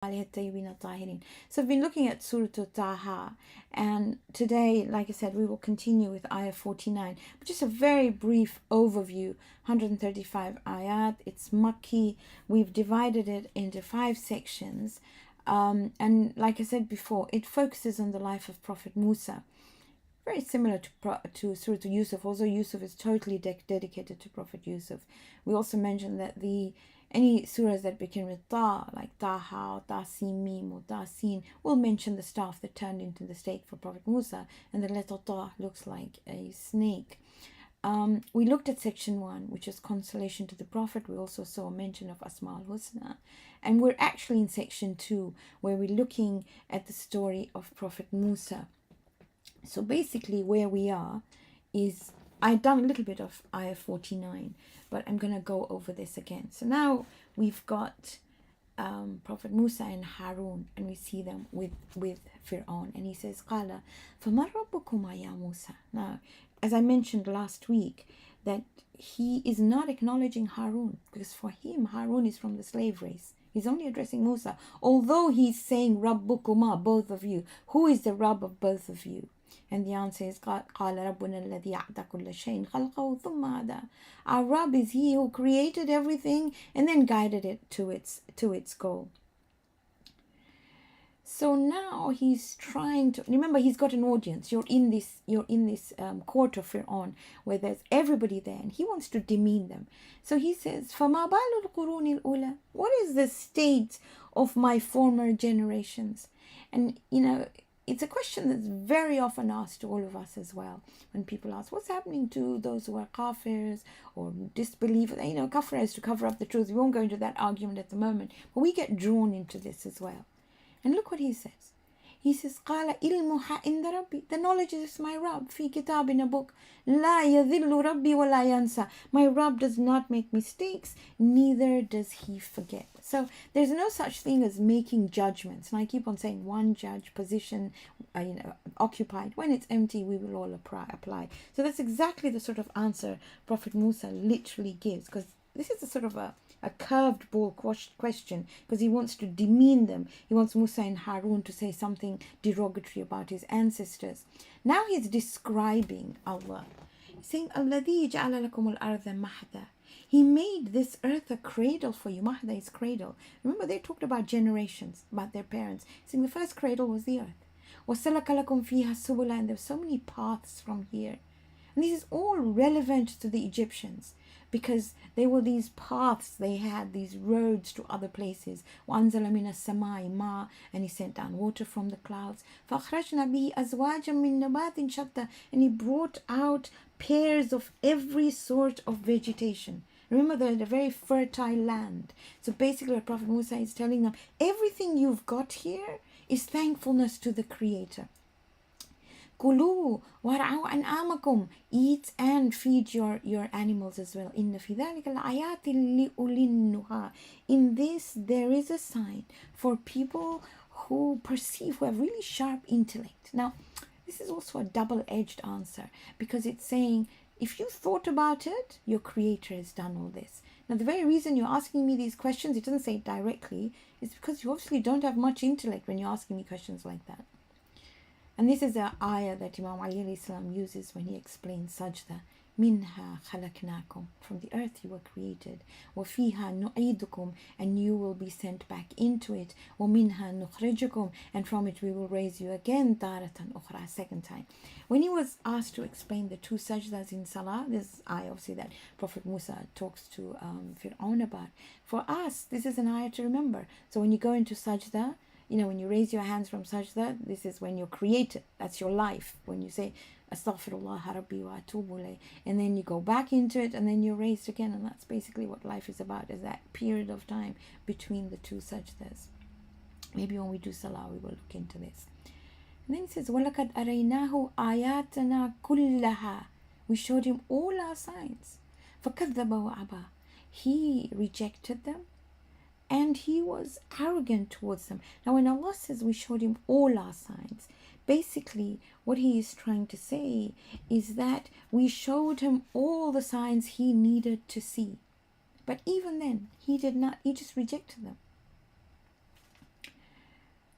So we've been looking at Sura Taahaa, and today, like I said, we will continue with Ayah 49, but just a very brief overview. 135 Ayat, it's Makki. We've divided it into 5 sections, and like I said before, it focuses on the life of Prophet Musa. Very similar to Surah Yusuf, although Yusuf is totally dedicated to Prophet Yusuf. We also mentioned that any surahs that begin with Ta, like Taha, or Tasin Mim, or Tasin, will mention the staff that turned into the snake for Prophet Musa, and the letter Ta looks like a snake. We looked at section 1, which is consolation to the Prophet. We also saw a mention of Asma al-Husna. And we're actually in section 2, where we're looking at the story of Prophet Musa. So basically where we are is, I've done a little bit of Ayah 49, but I'm going to go over this again. So now we've got Prophet Musa and Harun, and we see them with Fir'aun, and he says, Qala, فَمَنْ رَبُّكُمَا يَا Musa. Now, as I mentioned last week, that he is not acknowledging Harun, because for him, Harun is from the slave race. He's only addressing Musa, although he's saying Rabbukuma, both of you. Who is the Rabb of both of you? And the answer is قال ربنا الذي أعطى كل شيء خلقه ثم هدى. Our Rabb is He who created everything and then guided it to its goal. So now he's trying to remember, he's got an audience. You're in this court of Fir'aun where there's everybody there, and he wants to demean them. So he says, فَمَا بَالُ الْقُرُونِ الْأُولَى. What is the state of my former generations? And it's a question that's very often asked to all of us as well. When people ask, what's happening to those who are kafirs or disbelievers? Kafir is to cover up the truth. We won't go into that argument at the moment, but we get drawn into this as well. And look what he says. He says, قَالَ إِلْمُهَا إِنْدَ رَبِّي. The knowledge is my Rabb. فِي كِتَابٍ, in a book. لَا يَذِلُّ رَبِّي وَلَا يَنْسَى. My Rabb does not make mistakes, neither does he forget. So there's no such thing as making judgments. And I keep on saying one judge position occupied. When it's empty, we will all apply. So that's exactly the sort of answer Prophet Musa literally gives, because this is a sort of a curved ball question, because he wants to demean them. He wants Musa and Harun to say something derogatory about his ancestors. Now he's describing Allah. He's saying, الَّذِي جَعَلَ لَكُمُ الْأَرْضَ مَهْدًا. He made this earth a cradle for you. Mahda is cradle. Remember, they talked about generations, about their parents. He's saying the first cradle was the earth. وَسَلَكَ لَكُمْ فِيهَا سُبُلًا. And there's so many paths from here. And this is all relevant to the Egyptians, because they were these paths, they had these roads to other places. وَأَنزَلَ مِنَ السَّمَاءِ مَاءً. And he sent down water from the clouds. فَأَخْرَجْنَا بِهِ أَزْوَاجًا مِّن نَبَاتٍ شَتَّى. And he brought out pairs of every sort of vegetation. Remember, they're in a very fertile land. So basically what Prophet Musa is telling them, everything you've got here is thankfulness to the Creator. Kulu war'au an'amakum. Eat and feed your animals as well. Inna fi dhalika la'ayatin li'ulin nuha. In this there is a sign for people who perceive, who have really sharp intellect. Now, this is also a double-edged answer, because it's saying, if you thought about it, your Creator has done all this. Now, the very reason you're asking me these questions, it doesn't say it directly, is because you obviously don't have much intellect when you're asking me questions like that. And this is an ayah that Imam Ali alayhi salam uses when he explains sajda. Minha khalaqnakum. From the earth you were created. وَفِيهَا نُعِيدُكُمْ. And you will be sent back into it. وَمِنْهَا نُخْرِجُكُمْ. And from it we will raise you again, taratan ukhra, second time. When he was asked to explain the 2 sajdas in salah, this ayah obviously that Prophet Musa talks to Fir'aun about. For us, this is an ayah to remember. So when you go into sajda, when you raise your hands from sajda, this is when you're created. That's your life. When you say, Astaghfirullah Rabbi wa atubu ilayh, and then you go back into it, and then you're raised again. And that's basically what life is about, is that period of time between the 2 sajdas. Maybe when we do salah, we will look into this. And then it says, وَلَقَدْ أَرَيْنَاهُ آيَاتَنَا كُلَّهَا. We showed him all our signs. فَكَذَّبَ وَأَبَى. He rejected them, and he was arrogant towards them. Now, when Allah says we showed him all our signs, basically what he is trying to say is that we showed him all the signs he needed to see. But even then, he did not, he just rejected them.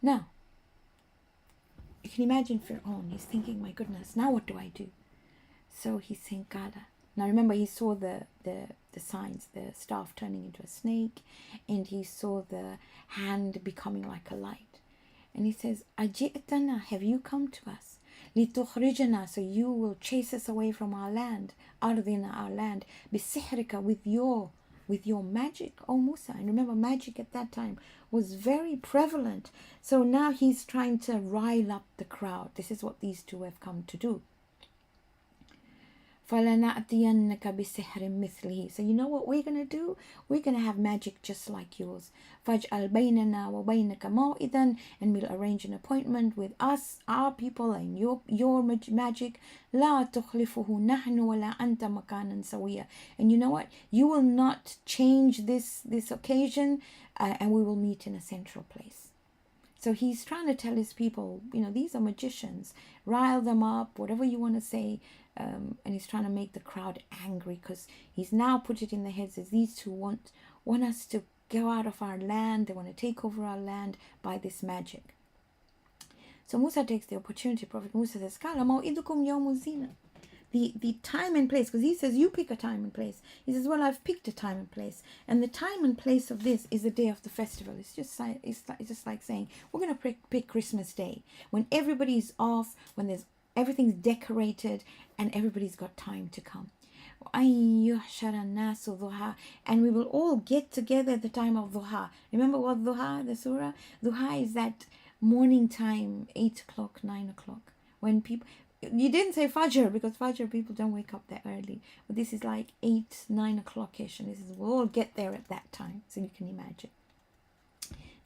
Now, you can imagine Fir'aun. He's thinking, my goodness, now what do I do? So he's saying, Qala. Now remember, he saw the signs, the staff turning into a snake, and he saw the hand becoming like a light. And he says, Ajitana, have you come to us? Litukhrijana, so you will chase us away from our land, ardina, our land, bisihrika, with your magic, O Musa. And remember, magic at that time was very prevalent. So now he's trying to rile up the crowd. This is what these two have come to do. فَلَنَأْتِيَنَّكَ بِسِحْرٍ مِثْلِهِ. So you know what we're going to do? We're going to have magic just like yours. فَاجْعَلْ بَيْنَنَا وَبَيْنَكَ مَوْئِدًا, and we'll arrange an appointment with us, our people, and your magic. لَا تُخْلِفُهُ نَحْنُ وَلَا أَنْتَ مَكَانًا سَوِيًّا. And you know what? You will not change this occasion, and we will meet in a central place. So he's trying to tell his people, these are magicians. Rile them up, whatever you want to say. And he's trying to make the crowd angry, because he's now put it in their heads as these two want us to go out of our land. They want to take over our land by this magic. So Musa takes the opportunity. Prophet Musa says, Kala maw'idukum yawmuz zina. The time and place, because he says, you pick a time and place. He says, well, I've picked a time and place. And the time and place of this is the day of the festival. It's just like saying, we're going to pick Christmas Day, when everybody's off, when everything's decorated, and everybody's got time to come. And we will all get together at the time of Duha. Remember what Duha, the surah? Duha is that morning time, 8 o'clock, 9 o'clock. When people... You didn't say Fajr, because Fajr people don't wake up that early. But this is like 8, 9 o'clock-ish. And this is, we'll all get there at that time. So you can imagine.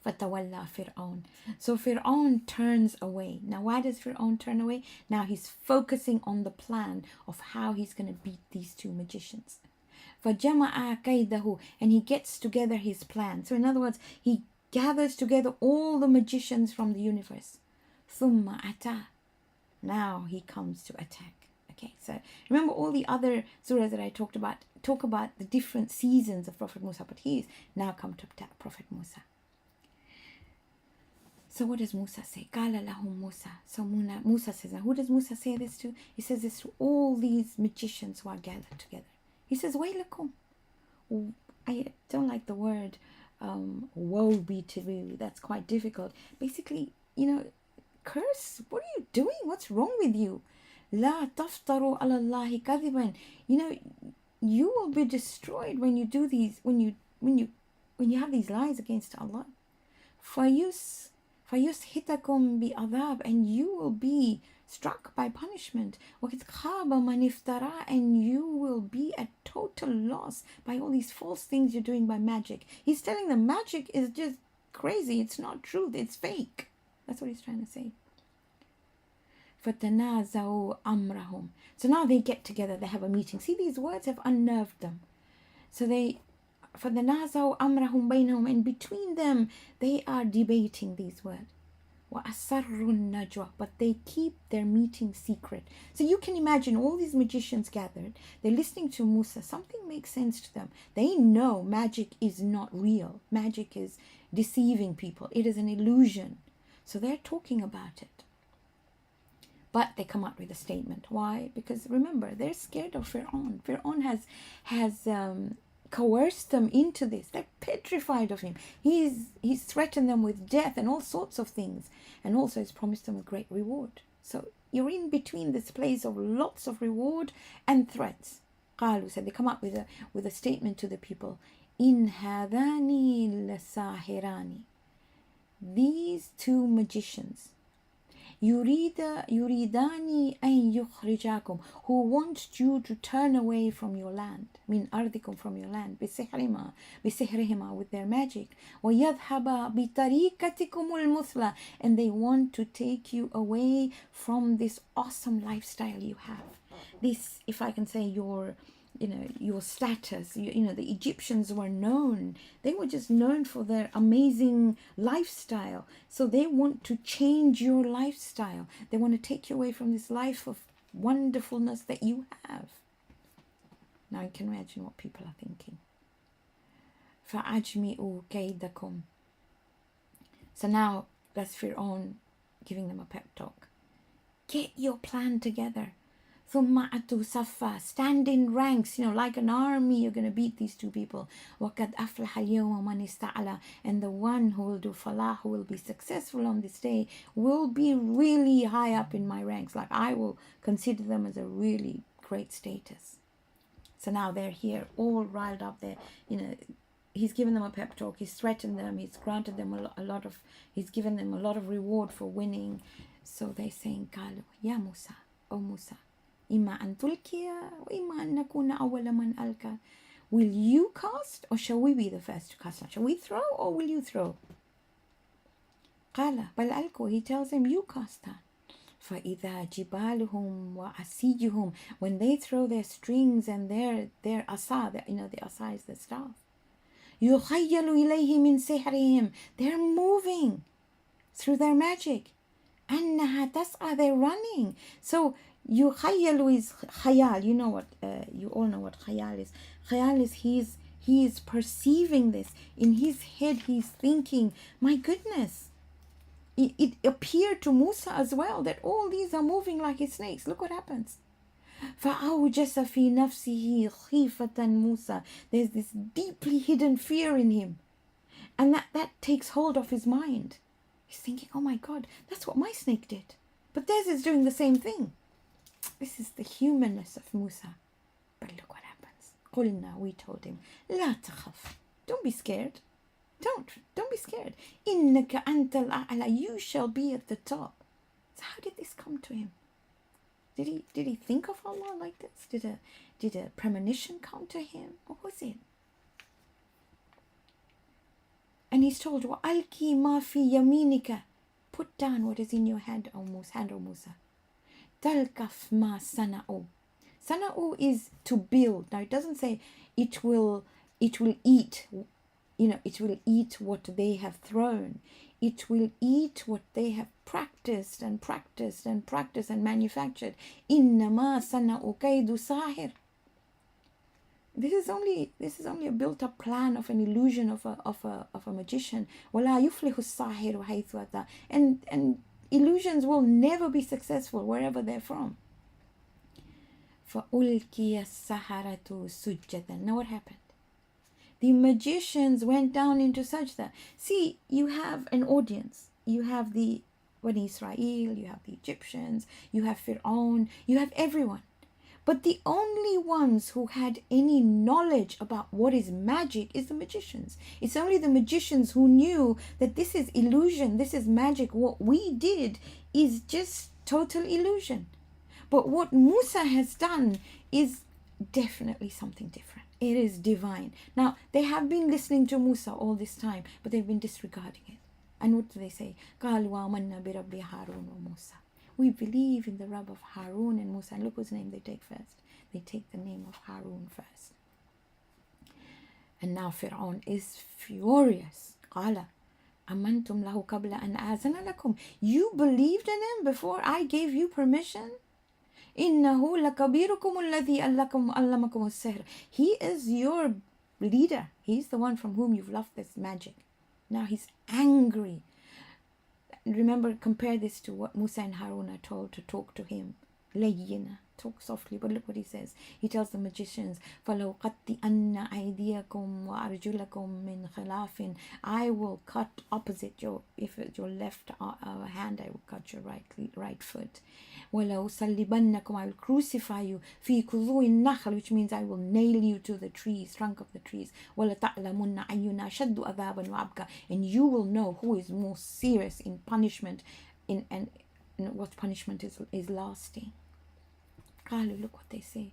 فَتَوَلَّى فِرْعَوْنَ. So Fir'aun turns away. Now why does Fir'aun turn away? Now he's focusing on the plan of how he's going to beat these two magicians. فَجَمَعَ كَيْدَهُ. And he gets together his plan. So in other words, he gathers together all the magicians from the universe. ثُمَّ أَتَى. Now he comes to attack. Okay, so remember all the other surahs that I talk about the different seasons of Prophet Musa, but he's now come to attack Prophet Musa. So what does Musa say? Qala lahum Musa. So Musa says, and who does Musa say this to? He says this to all these magicians who are gathered together. He says, Waylakum. I don't like the word woe be to you. That's quite difficult. Basically, curse. What are you doing? What's wrong with you? La taftaru ala Allahi kadhiban. You will be destroyed when you do these, when you have these lies against Allah. فَيُسْحِتَكُمْ بِعَذَابٍ, and you will be struck by punishment. وَقَدْ خَابَ مَنِ افْتَرَى, and you will be at total loss by all these false things you're doing by magic. He's telling them magic is just crazy. It's not truth. It's fake. That's what he's trying to say. فَتَنَازَعُوا أَمْرَهُمْ. So now they get together. They have a meeting. See, these words have unnerved them. So فَتَنَازَعُوا أَمْرَهُمْ بَيْنَهُمْ, and between them they are debating these words. وَأَسَرُّوا النَّجْوَى, but they keep their meeting secret. So you can imagine all these magicians gathered. They're listening to Musa. Something makes sense to them. They know magic is not real. Magic is deceiving people. It is an illusion. So they're talking about it. But they come out with a statement. Why? Because remember, they're scared of Fir'aun. Fir'aun has coerced them into this. They're petrified of him. He's threatened them with death and all sorts of things, and also has promised them a great reward. So you're in between this place of lots of reward and threats. قالوا, said, they come up with a statement to the people. إِنْ هَذَانِ لَسَاحِرَانِ. These two magicians, yuridani an yukhrijakum, who want you to turn away from your land, min ardikum, from your land, bisihrihima, with their magic, wa yadhhaba bitarikatikum al-muthla, and they want to take you away from this awesome lifestyle you have. This, if I can say, your status. The Egyptians were known. They were just known for their amazing lifestyle. So they want to change your lifestyle. They want to take you away from this life of wonderfulness that you have. Now you can imagine what people are thinking. فَأَجْمِئُوا كَيْدَكُمْ. So now That's Fir'aun giving them a pep talk. Get your plan together. ثُمَّ أَتُوا صَفًّا. Stand in ranks, like an army. You're going to beat these two people. وَقَدْ أَفْلَحَ الْيَوْمَ مَنِ اسْتَعْلَى. And the one who will do falah, who will be successful on this day, will be really high up in my ranks. Like I will consider them as a really great status. So now they're here, all riled up there. He's given them a pep talk. He's threatened them. He's granted them he's given them a lot of reward for winning. So they're saying, قالوا يا موسى, O Musa, إما أن تلقي وإما أن نكون أول من ألقى. Will you cast or shall we be the first to cast? Shall we throw or will you throw? قال بل ألقوا. He tells them, you cast that. فإذا جبالهم وعصيهم. When they throw their strings and their asa, the asa is the staff. يخيل إليه من سحرهم. They're moving through their magic. أنها تسعى. They're running. So يخيل is khayal. You all know what khayal is. Khayal is he is perceiving this. In his head he's thinking, my goodness. It appeared to Musa as well that all these are moving like snakes. Look what happens. فَأَوْجَسَ فِي نَفْسِهِ خِيفَةً مُوسَى. There's this deeply hidden fear in him. And that takes hold of his mind. He's thinking, oh my God, that's what my snake did. But theirs is doing the same thing. This is the humanness of Musa. But look what happens. قُلْنَا, we told him, لَا تَخَفْ. Don't be scared. Don't be scared. إِنَّكَ أَنْتَ الْأَعْلَى. You shall be at the top. So how did this come to him? Did he think of Allah like this? Did a premonition come to him? What was it? And he's told, وَأَلْكِي مَا فِي يَمِينِكَ. Put down what is in your hand, O Musa. تَلْكَفْ مَا صَنَعُوا. Sana'u is to build. Now it doesn't say it will eat. It will eat what they have thrown. It will eat what they have practiced and manufactured. إِنَّمَا صَنَعُوا كَيْدُ سَاحِرٍ. This is only a built-up plan of an illusion of a magician. وَلَا يُفْلِحُ السَّاحِرُ حَيْثُ أَتَى. And illusions will never be successful wherever they're from. فَأُلْكِيَ السَّحَرَةُ سُجَّدًا. Now what happened? The magicians went down into sajda. See, you have an audience. You have the Bani Israel, you have the Egyptians, you have Fir'aun, you have everyone. But the only ones who had any knowledge about what is magic is the magicians. It's only the magicians who knew that this is illusion, this is magic. What we did is just total illusion. But what Musa has done is definitely something different. It is divine. Now, they have been listening to Musa all this time, but they've been disregarding it. And what do they say? قَالُوا آمَنَّا بِرَبِّ هَارُونَ وَمُوسَى. We believe in the Rabb of Harun and Musa. And look whose name they take first. They take the name of Harun first. And now Fir'aun is furious. قَالَ أَمَنْتُمْ لَهُ قَبْلَ أَنْ آذَنَ لَكُمْ. You believed in him before I gave you permission? إِنَّهُ لَكَبِيرُكُمُ الَّذِي أَلَّمَكُمُ السِّحْرَ. He is your leader. He's the one from whom you've loved this magic. Now he's angry. Remember, compare this to what Musa and Harun are told to talk to him. Layyina, talk softly. But look what he says. He tells the magicians, فَلَوْ قَطِّئَنَّ أَيْدِيَكُمْ وَأَرْجُلَكُمْ مِنْ خِلَافٍ. I will cut opposite your left hand, I will cut your right foot. وَلَوْ سَلِّبَنَّكُمْ. I will crucify you. فِي كُذُوِ النَّخْلِ, which means I will nail you to the trees, trunk of the trees. وَلَتَعْلَمُنَّ أَيُّنَا شَدُّ أَذَابًا وَأَبْقَى. And you will know who is more serious in punishment, and what punishment is lasting. قالوا, look what they say.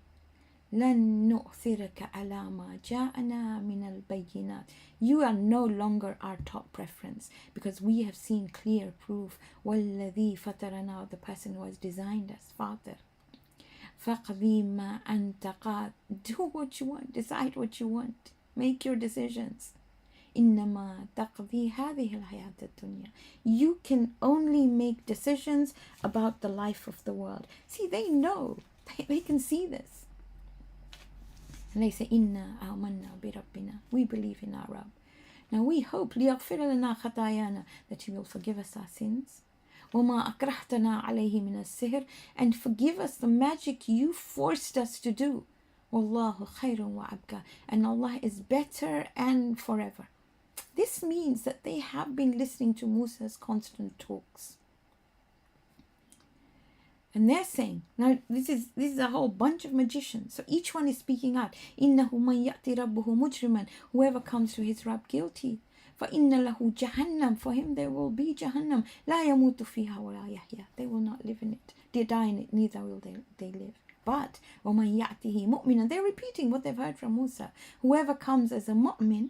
لن نؤثرك على ما جاءنا من البينات. You are no longer our top preference because we have seen clear proof. والذي فطرنا, the person who has designed us, Father. فقضي ما أنت قاد. Do what you want, decide what you want, make your decisions. إنما تقضي هذه الحياة الدنيا. You can only make decisions about the life of the world. See, they know, they can see this. And they say, Inna amanna bi Rabbina. We believe in our Rabb. Now we hope لِيَغْفِرَ لَنَا خَطَايَانَا, that He will forgive us our sins. وَمَا أَكْرَهْتَنَا عَلَيْهِ مِنَ السِّحْرِ, and forgive us the magic you forced us to do. وَاللَّهُ خَيْرٌ وَأَبْقَى, and Allah is better and forever. This means that they have been listening to Musa's constant talks. And they're saying, now this is a whole bunch of magicians. So each one is speaking out. إِنَّهُ مَنْ يَأْتِ رَبُّهُ مُجْرِمًا, whoever comes to his Rabb guilty. فَإِنَّ لَهُ جَهَنَّمْ, for him there will be Jahannam. لَا يَمُوتُ فِيهَا وَلَا يَحْيَا, they will not live in it. They die in it, neither will they live. But وَمَنْ يَأْتِهِ مُؤْمِنًا, they're repeating what they've heard from Musa. Whoever comes as a mu'min,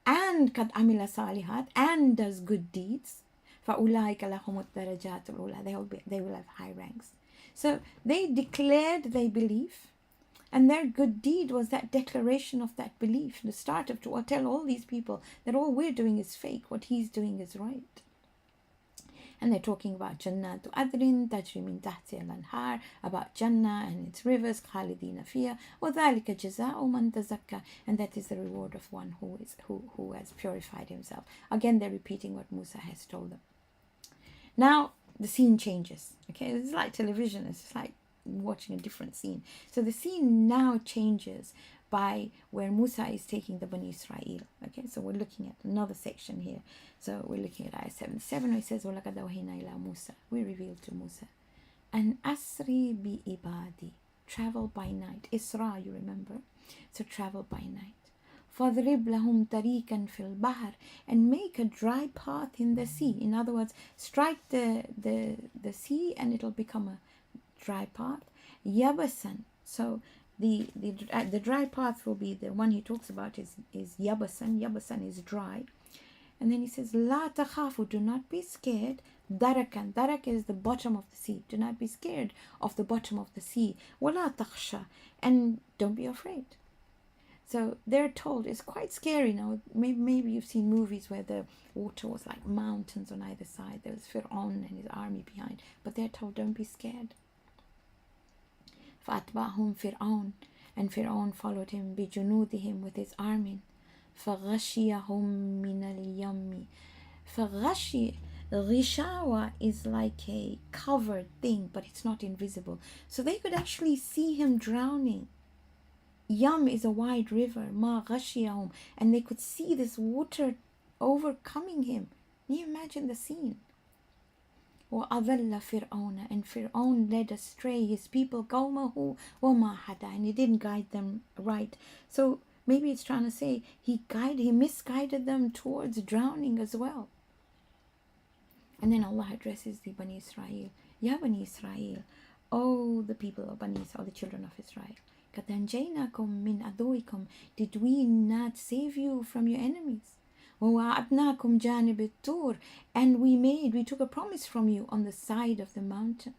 and قَدْ عَمِلَ صَالِحَاتٍ, and does good deeds, فَأُولَٰئِكَ لَهُمُ الدَّرَجَاتُ الْأُولَىٰ, they will have high ranks. So they declared their belief, and their good deed was that declaration of that belief, the start of to tell all these people that all we're doing is fake, what He's doing is right. And they're talking about Jannah to Adrin, Tajri min tahti al-anhar, about Jannah and its rivers, Khalidina fiha, وَذَلِكَ جَزَاءُ مَنْ تَزَكَّى, and that is the reward of one who has purified himself. Again, they're repeating what Musa has told them. Now, the scene changes. Okay, it's like television, it's like watching a different scene. So the scene now changes by where Musa is taking the Bani Israel. Okay, so we're looking at another section here. So we're looking at Ayat 77, where it says, وَلَقَدْ أَوْحَيْنَا إِلَى مُوسَى, we revealed to Musa, and asri bi ibadi, travel by night. Isra, you remember? So travel by night. فَاضْرِبْ لَهُمْ طَرِيقًا فِي الْبَحْرِ, and make a dry path in the sea. In other words, strike the sea and it'll become a dry path. Yabasan, so the dry path will be the one he talks about is Yabasan. Yabasan is dry. And then he says, La takhafu, do not be scared. Darakan, Darak is the bottom of the sea. Do not be scared of the bottom of the sea. Wala takhsha, and don't be afraid. So they're told, it's quite scary now. Maybe you've seen movies where the water was like mountains on either side. There was Fir'aun and his army behind. But they're told, don't be scared. فَأَتْبَعَهُمْ فِرْعَوْنَ, and Fir'aun followed him, بِجُنُودِهِم, with his army. فَغَشِيَهُمْ مِنَ الْيَمِّ. Ghishawa is like a covered thing, but it's not invisible. So they could actually see him drowning. Yam is a wide river, ma ghashiyahum, and they could see this water overcoming him. Can you imagine the scene? وَأَضَلَّ فِرْعَوْنَ, and Fir'aun led astray his people, قَوْمَهُ وَمَا هَدَى, and he didn't guide them right. So maybe it's trying to say he misguided them towards drowning as well. And then Allah addresses the Bani Israel. Ya Bani Israel, oh the people of Bani Israel, the children of Israel. قَدْ أَنْجَيْنَاكُمْ مِنْ عَدُوِّكُمْ, did we not save you from your enemies? وَوَعَدْنَاكُمْ جَانِبِ الطُّورِ, and we took a promise from you on the side of the mountain.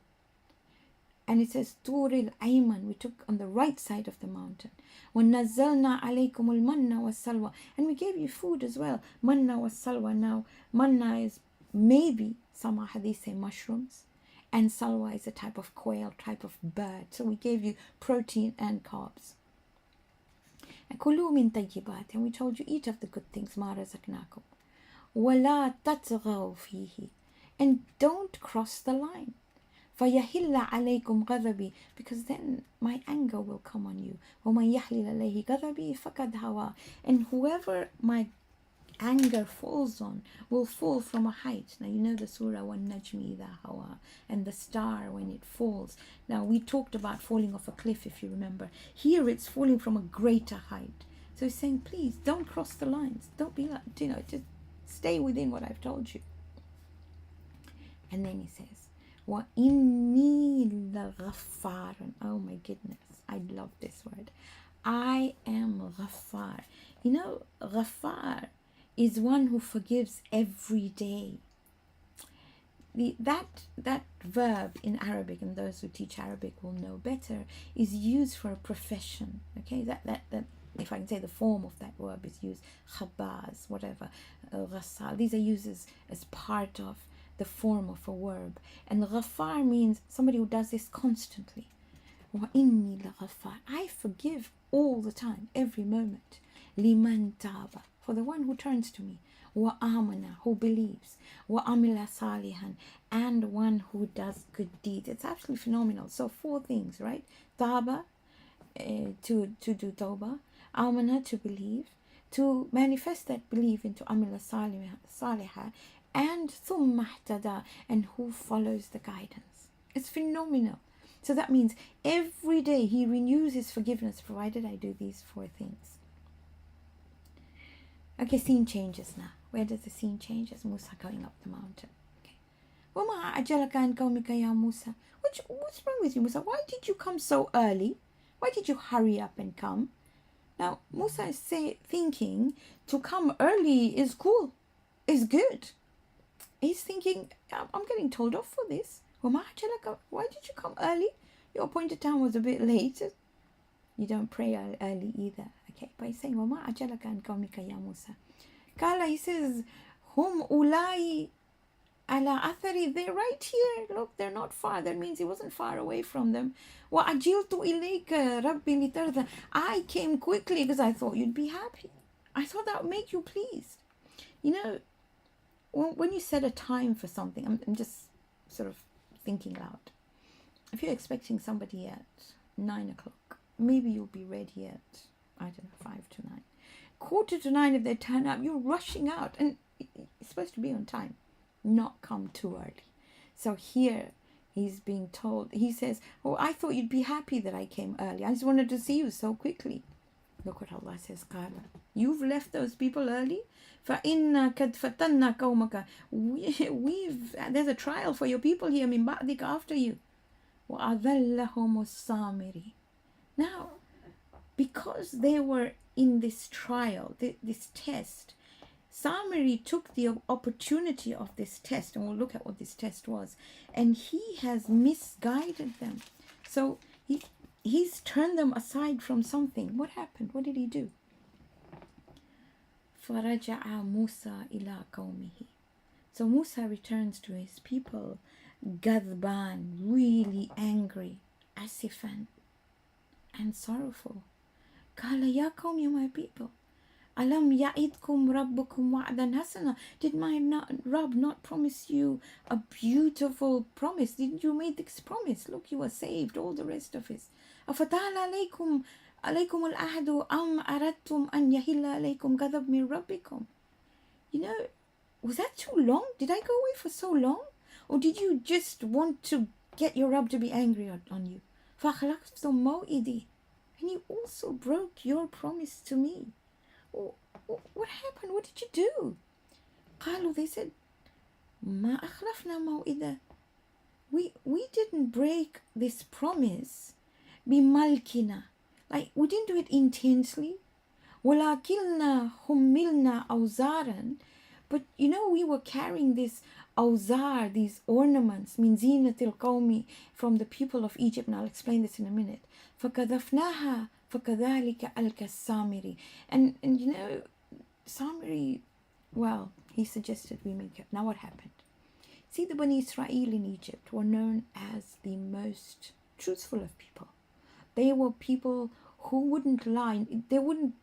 And it says طُورِ الْأَيْمَنِ, we took on the right side of the mountain. وَنَزَّلْنَا عَلَيْكُمُ الْمَنَّ وَالسَّلْوَى, and we gave you food as well. Manna was-salwa. Now manna is maybe, some hadith say mushrooms, and salwa is a type of quail, type of bird. So we gave you protein and carbs. And كُلُوا مِن طَيِّبَاتٍ, and we told you, eat of the good things, مَا رَزَقْنَاكُمْ وَلَا تَطْغَوْا فِيهِ, and don't cross the line. فَيَحِلَّ عَلَيْكُمْ غَضَبِي, because then my anger will come on you. وَمَنْ يَحْلِلَ عَلَيْهِ غَضَبِي فَقَدْ هَوَى, and whoever my anger falls on will fall from a height. Now you know the surah وَالنَّجْمِ إِذَا هَوَى, and the star when it falls. Now we talked about falling off a cliff, if you remember. Here it's falling from a greater height. So he's saying, please don't cross the lines. Don't be like, just stay within what I've told you. And then he says, وَإِنِّي لَغَفَّارٌ, oh my goodness, I love this word. I am Ghaffar. You know, Ghaffar is one who forgives every day. That verb in Arabic, and those who teach Arabic will know better, is used for a profession. Okay, that if I can say the form of that verb is used, khabaz, whatever, ghassal. These are used as part of the form of a verb. And Ghaffar means somebody who does this constantly. وَإِنِّي لَغَفَّارٌ, I forgive all the time, every moment. لِمَنْ تَابَ, for the one who turns to me. Wa amana, who believes. Wa amila salihan, and one who does good deeds. It's absolutely phenomenal. So 4 things, right? Taba, to do tawbah. Amana, to believe. To manifest that belief into amila salihah. And thumma ihtada, and who follows the guidance. It's phenomenal. So that means every day he renews his forgiveness, provided I do these 4 things. Okay, scene changes now. Where does the scene change? As Musa going up the mountain. Okay. وَمَا أَجَلَكَ عَنْ قَوْمِكَ يَا مُوسَى. What's wrong with you, Musa? Why did you come so early? Why did you hurry up and come? Now, Musa is thinking to come early is cool, is good. He's thinking, I'm getting told off for this. وَمَا أَجَلَكَ. Why did you come early? Your appointed time was a bit late. You don't pray early either. Okay, but he's saying, وَمَا أَجَلَكَ عَنْ قَوْمِكَ يَا مُوسَى. Kala, he says, Hum ulai ala athari, they're right here. Look, they're not far. That means he wasn't far away from them. Wa ajiltu ilayka rabbi litarda. I came quickly because I thought you'd be happy. I thought that would make you pleased. You know, when you set a time for something, I'm just sort of thinking loud. If you're expecting somebody at 9 o'clock, maybe you'll be ready at, I don't know, 5 to 9. 8:45 if they turn up, you're rushing out, and it's supposed to be on time, not come too early. So here he's being told, he says, oh, I thought you'd be happy that I came early. I just wanted to see you so quickly. Look what Allah says, Qala, you've left those people early. فَإِنَّا قَدْ فَتَنَّا قَوْمَكَ. There's a trial for your people here, min ba'dik, after you. وَأَذَلَّهُمُ السَّامِرِ. Now, because they were in this trial, this test, Samiri took the opportunity of this test, and we'll look at what this test was, and he has misguided them. So he's turned them aside from something. What happened? What did he do? فَرَجَعَ مُوسَى إِلَىٰ قَوْمِهِ. So Musa returns to his people, Gadban, really angry, asifan, and sorrowful. Qala ya qawmi, you my people, alam ya'idkum rabbukum wa'dan hasana. Did my Rabb not promise you a beautiful promise? Didn't you make this promise? Look, you are saved, all the rest of it. Afatala alaykum al-ahdu am aradtum an yahilla alaykum ghadab min rabbikum. You know, was that too long? Did I go away for so long? Or did you just want to get your Rabb to be angry on you? فَخَلَقْتُمْ مَوْئِدِي. And you also broke your promise to me. What happened? What did you do? قالوا, they said, ما أخلفنا موئدا. We didn't break this promise. بملكنا. Like, we didn't do it intensely. ولكننا حملنا أوزارا. But you know, we were carrying this awzar, these ornaments, min zinatil qawmi, from the people of Egypt. And I'll explain this in a minute. فَكَذَفْنَاهَا فَكَذَلِكَ أَلْكَ السَّامِرِ. And you know, Samiri, well, he suggested we make it. Now what happened? See, the Bani Israel in Egypt were known as the most truthful of people. They were people who wouldn't lie. They wouldn't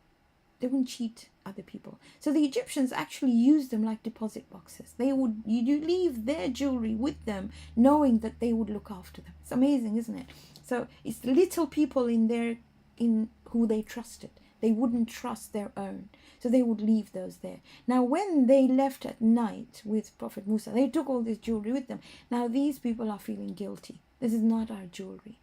cheat other people. So the Egyptians actually used them like deposit boxes. You leave their jewelry with them, knowing that they would look after them. It's amazing, isn't it? So it's little people in who they trusted. They wouldn't trust their own. So they would leave those there. Now, when they left at night with Prophet Musa, they took all this jewelry with them. Now, these people are feeling guilty. This is not our jewelry.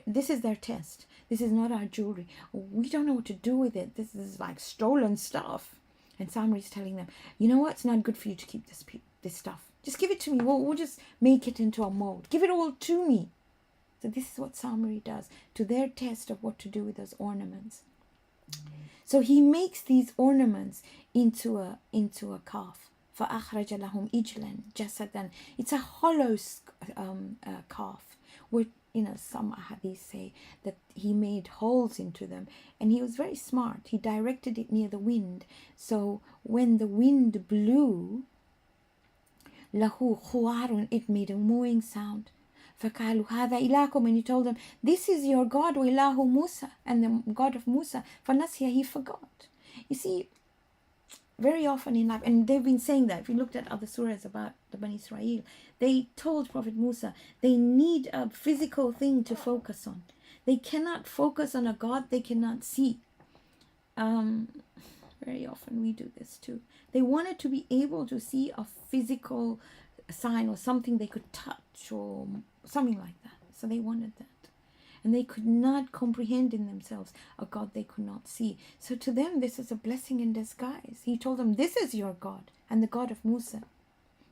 This is their test. This is not our jewelry. We don't know what to do with it. This is like stolen stuff. And Samri is telling them, you know what? It's not good for you to keep this stuff. Just give it to me. We'll just make it into a mold. Give it all to me. So this is what Samri does to their test of what to do with those ornaments. So he makes these ornaments into a calf. فَأَخْرَجَ لَهُمْ إِجْلًا جَسَدًا. It's a hollow calf. Where, you know, some hadiths say that he made holes into them. And he was very smart. He directed it near the wind. So when the wind blew, lahu khuwarun, it made a mooing sound. فَقَالُوا هَذَا إِلَهُكُمْ. And he told them, this is your God, وَإِلَهُ Musa, and the God of Musa. فَنَسِيَ, he forgot. You see, very often in life, and they've been saying that, if you looked at other surahs about the Bani Israel, they told Prophet Musa they need a physical thing to focus on. They cannot focus on a God they cannot see. Very often we do this too. They wanted to be able to see a physical sign or something they could touch or something like that. So they wanted that. And they could not comprehend in themselves a God they could not see. So to them, this is a blessing in disguise. He told them, this is your God and the God of Musa.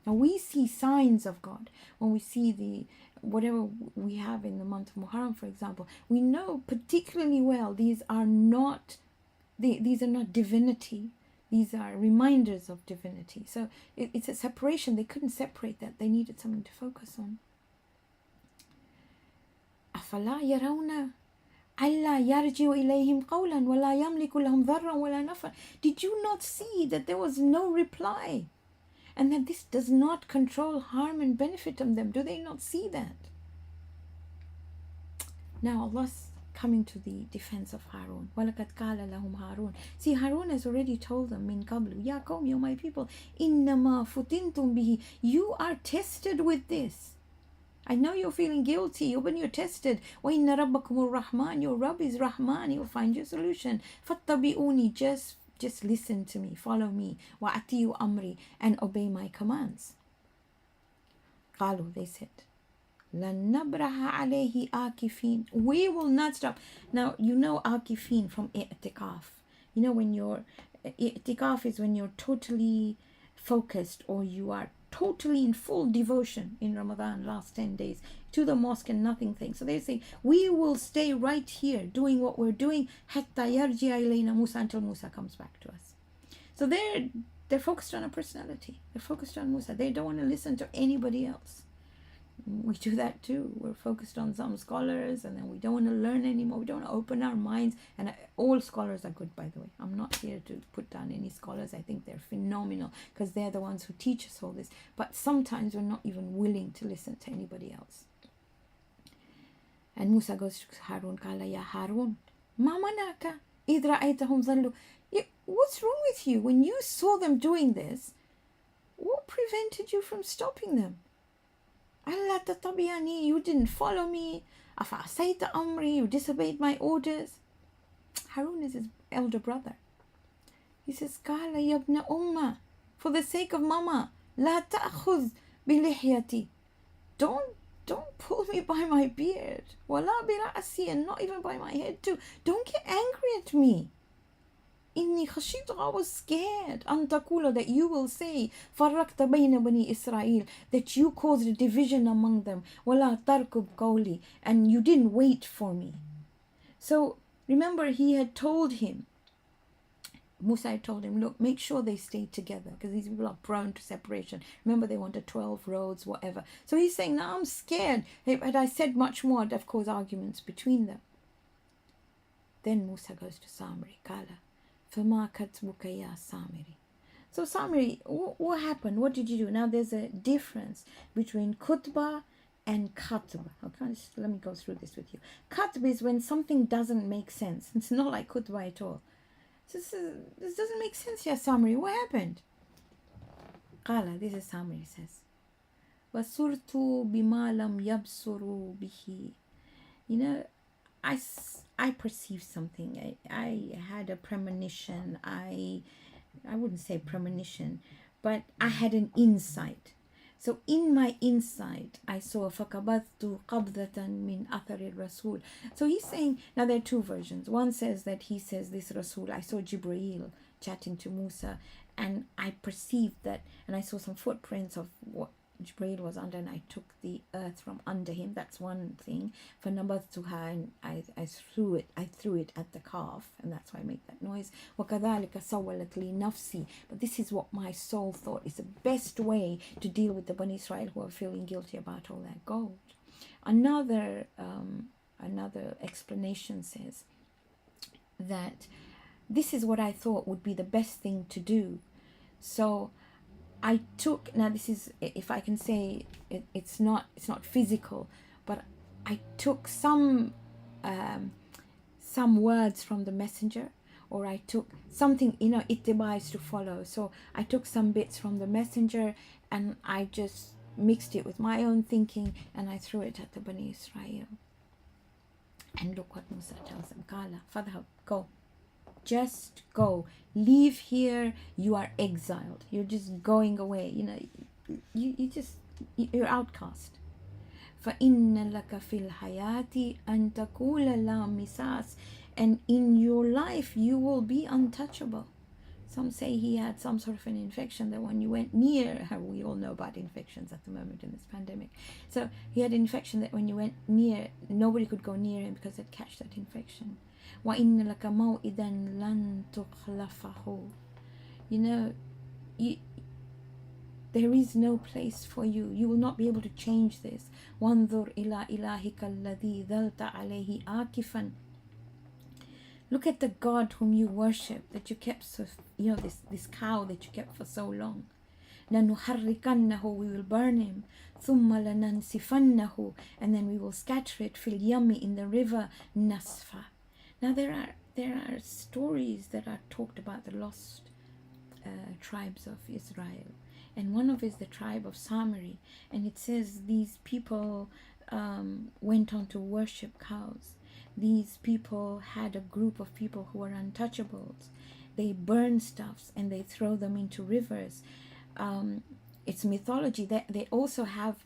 Now we see signs of God. When we see whatever we have in the month of Muharram, for example, we know particularly well these are not divinity. These are reminders of divinity. So it's a separation. They couldn't separate that. They needed something to focus on. أَفَلَا يَرَوْنَ أَلَّا يَرْجِعُ إِلَيْهِمْ قَوْلًا وَلَا يَمْلِكُ لَهُمْ ضَرًّا وَلَا نَفْعًا. Did you not see that there was no reply? And that this does not control harm and benefit on them? Do they not see that? Now Allah's coming to the defense of Harun. وَلَقَدْ قَالَ لَهُمْ هَارُونَ. See, Harun has already told them, مِنْ قَبْلُ يَا قَوْمِ, you my people, إِنَّمَا فُتِنْتُمْ بِهِ. You are tested with this. I know you're feeling guilty, when you're tested. وَإِنَّ رَبَّكُمُ الرَّحْمَنُ. Your Rabb is Rahman, He'll find you a solution. فَاتَّبِعُونِ. Just listen to me, follow me. وَأَتِيُوا أَمْرِي. And obey my commands. قَالُوا, they said, لَن نَبْرَحَ عَلَيْهِ آكِفِينَ. We will not stop. Now, you know akifin from i'tikaf. You know when i'tikaf is when you're totally focused, or you are totally in full devotion in Ramadan, last 10 days, to the mosque and nothing thing. So they say, we will stay right here doing what we're doing حَتَّى يَرْجِعَ إِلَيْنَا مُوسَى, until Musa comes back to us. So they're focused on a personality. They're focused on Musa. They don't want to listen to anybody else. We do that too. We're focused on some scholars, and then we don't want to learn anymore. We don't want to open our minds. And all scholars are good, by the way. I'm not here to put down any scholars. I think they're phenomenal because they're the ones who teach us all this. But sometimes we're not even willing to listen to anybody else. And Musa goes to Harun, قال يا هارون ما منعك إذ رأيتهم ظلوا. What's wrong with you? When you saw them doing this, what prevented you from stopping them? أَلَّا تَتَّبِعَنِي. You didn't follow me. أَفَعَصَيْتَ أَمْرِي. You disobeyed my orders. Harun is his elder brother. He says, قَالَ يَا ابْنَ أُمَّةِ. For the sake of Mama, لَا تَأْخُذْ بِلِحْيَتِي. Don't pull me by my beard. وَلَا بِرَأْسِي. And not even by my head too. Don't get angry at me. إني خشيت, I was scared, أن تقول, that you will say, فرقت بين بني إسرائيل, that you caused a division among them, ولا تركب قولي, and you didn't wait for me. So remember, he had told him, Musa had told him, look, make sure they stay together, because these people are prone to separation. Remember, they wanted 12 roads, whatever. So he's saying, now I'm scared. Had I said much more, I'd have caused arguments between them. Then Musa goes to Samiri, Kala. فَمَا كَتْبُكَ يَا Samiri. So Samiri, what happened? What did you do? Now there's a difference between kutba and katb. Okay, let me go through this with you. Katb is when something doesn't make sense. It's not like kutba at all. This doesn't make sense, ya Samiri. What happened? Qala, this is Samiri says, وَسُرْتُ بِمَا لَمْ يَبْصُرُوا بِهِ. You know, I perceived something. I had a premonition. I wouldn't say premonition, but I had an insight. So in my insight, I saw فَقَبَضْتُ قَبْضَةً مِنْ أَثَرِ الرَّسُولِ. So he's saying, now there are two versions. One says that he says, this Rasul, I saw Jibreel chatting to Musa, and I perceived that, and I saw some footprints of what Jibreel was under, and I took the earth from under him. That's one thing. فَنَبَذْتُهَا, and I threw it at the calf, and that's why I make that noise. وَكَذَلِكَ سَوَّلَتْ لِي نَفْسِي. But this is what my soul thought is the best way to deal with the Bani Israel who are feeling guilty about all that gold. Another explanation says that this is what I thought would be the best thing to do. So I took, now this is, if I can say, it's not physical, but I took some words from the messenger, or I took something, ittibais to follow. So I took some bits from the messenger and I just mixed it with my own thinking and I threw it at the Bani Israel. And look what Musa tells them. Kala, fadhab, go. Just go. Leave here. You are exiled. You're just going away. You're outcast. فَإِنَّ لَكَ فِي الْحَيَاةِ أَن تَقُولَ لَا مِسَاسٍ. And in your life, you will be untouchable. Some say he had some sort of an infection that when you went near, we all know about infections at the moment in this pandemic. So he had an infection that when you went near, nobody could go near him because they'd catch that infection. وَإِنَّ لَكَ مَوْئِدًا لَن تُخْلَفَهُ. There is no place for you. You will not be able to change this. وَانظُرْ إِلَىٰ إِلَٰهِكَ الَّذِي ظَلْتَ عَلَيْهِ آكِفًا. Look at the God whom you worship, that you kept this cow that you kept for so long. لَنُحَرِّكَنَّهُ. We will burn him. ثُمَّ لَنَنْسِفَنَّهُ. And then we will scatter it. فِي الْيَمِّ. In the river. نَسْفًا. Now there are stories that are talked about the lost tribes of Israel. And one of is the tribe of Samari. And it says these people went on to worship cows. These people had a group of people who were untouchables. They burn stuffs and they throw them into rivers. It's mythology. They also have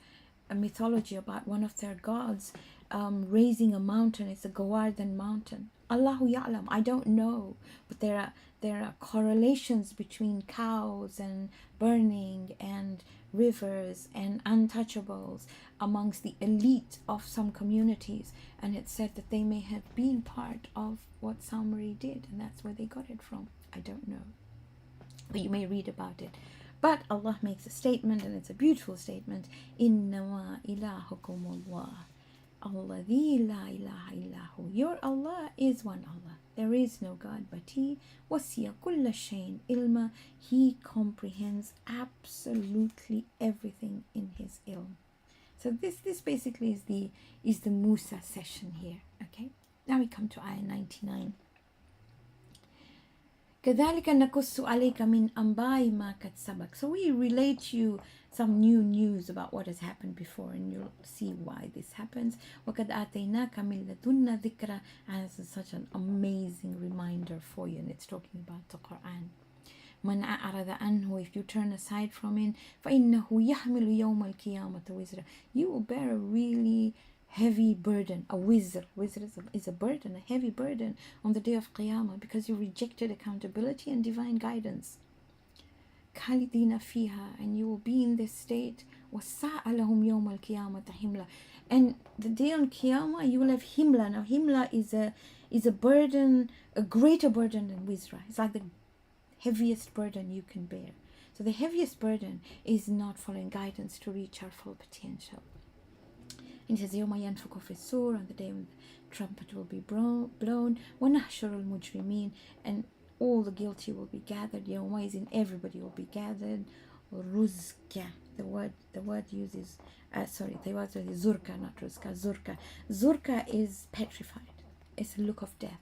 a mythology about one of their gods raising a mountain. It's a Gawardan mountain. Allahu Ya'lam. I don't know. But there are correlations between cows and burning and rivers and untouchables amongst the elite of some communities, and it's said that they may have been part of what Samari did, and that's where they got it from. I don't know, but you may read about it. But Allah makes a statement, and it's a beautiful statement. Innama ilahukum Allah, alladhi la ilaha illahu. Your Allah is one Allah. There is no God but He. Wasiya kulla shayin ilma. He comprehends absolutely everything in His ilm. So this basically is the Musa session here. Okay. Now we come to ayah 99. كَذَلِكَ نَقُصُّ عَلَيْكَ مِنْ أَنْبَاءِ مَا قَدْ سَبَقَ. So we relate to you some new news about what has happened before, and you'll see why this happens. وَقَدْ آتَيْنَاكَ مِنْ لَدُنَّا ذِكْرًا. And this is such an amazing reminder for you, and it's talking about the Quran. مَنْ أَعْرَضَ عَنْهُ. If you turn aside from it, فَإِنَّهُ يَحْمِلُ يَوْمَ الْقِيَامَةِ وِزْرًا. You will bear a really heavy burden, a wizr. Wizr is a burden, a heavy burden on the day of Qiyamah, because you rejected accountability and divine guidance. Khalidina fiha, and you will be in this state. وَسَاءَ لَهُمْ يَوْمَ الْقِيَامَةِ حِمْلًا. And the day on Qiyamah, you will have himla. Now, himla is a burden, a greater burden than wizra. It's like the heaviest burden you can bear. So the heaviest burden is not following guidance to reach our full potential. And it says, يَوْمَ يَنْفُخُ فِي الصُّورِ, on the day when the trumpet will be blown. وَنَحْشُرُ الْمُجْرِمِينَ, and all the guilty will be gathered. يَوْمَئِذٍ, everybody will be gathered. رُزْكَ, the word uses, the word is zurka, not ruzka, zurka. Zurka is petrified. It's a look of death.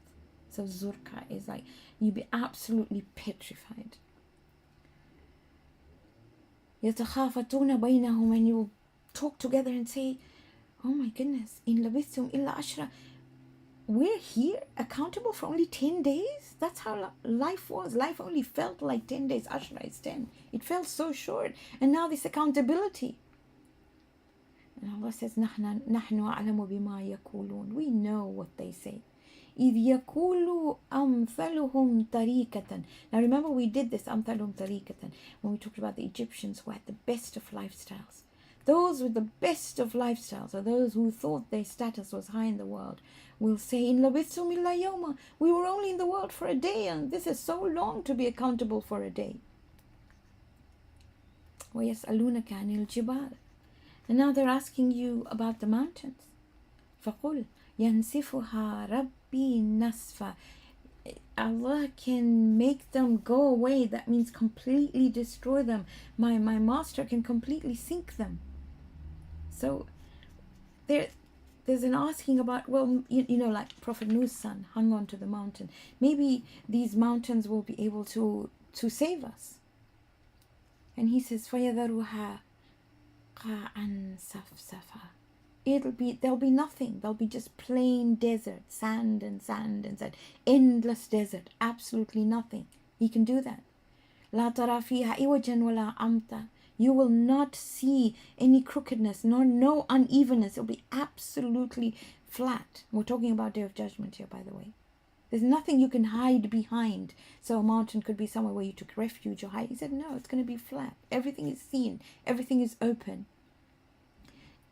So zurka is like, you'll be absolutely petrified. يَتَخَافَتُونَ بَيْنَهُمْ, and you will talk together and say, oh my goodness, in labithum illa ashra, we're here accountable for only 10 days? That's how life was. Life only felt like 10 days. Ashra is 10. It felt so short. And now this accountability. And Allah says, نَحْنُ أَعْلَمُ بِمَا يَقُولُونَ. We know what they say. إِذْ يَقُولُ أَمْثَلُهُمْ طَرِيقَةً. Now remember, we did this أَمْثَلُهُمْ طَرِيقَةً when we talked about the Egyptians who had the best of lifestyles. Those with the best of lifestyles, or those who thought their status was high in the world, will say, in labithum illa yawma, we were only in the world for a day, and this is so long to be accountable for a day. وَيَسْأَلُونَكَ عَنِ الْجِبَالِ. And now they're asking you about the mountains. فَقُلْ يَنْسِفُهَا رَبِّي نَسْفًا. Allah can make them go away. That means completely destroy them. My master can completely sink them. So they're there's an asking about, well, you know, like Prophet Nuh's son hung on to the mountain. Maybe these mountains will be able to save us. And he says, فَيَذَرُهَا قَاعًا صَفْصَفًا. There'll be nothing. There'll be just plain desert, sand and sand and sand. Endless desert, absolutely nothing. He can do that. لَا تَرَى فِيهَا عِوَجًا وَلَا أَمْتًا. You will not see any crookedness, nor no unevenness. It'll be absolutely flat. We're talking about Day of Judgment here, by the way. There's nothing you can hide behind. So a mountain could be somewhere where you took refuge or hide. He said, no, it's going to be flat. Everything is seen. Everything is open.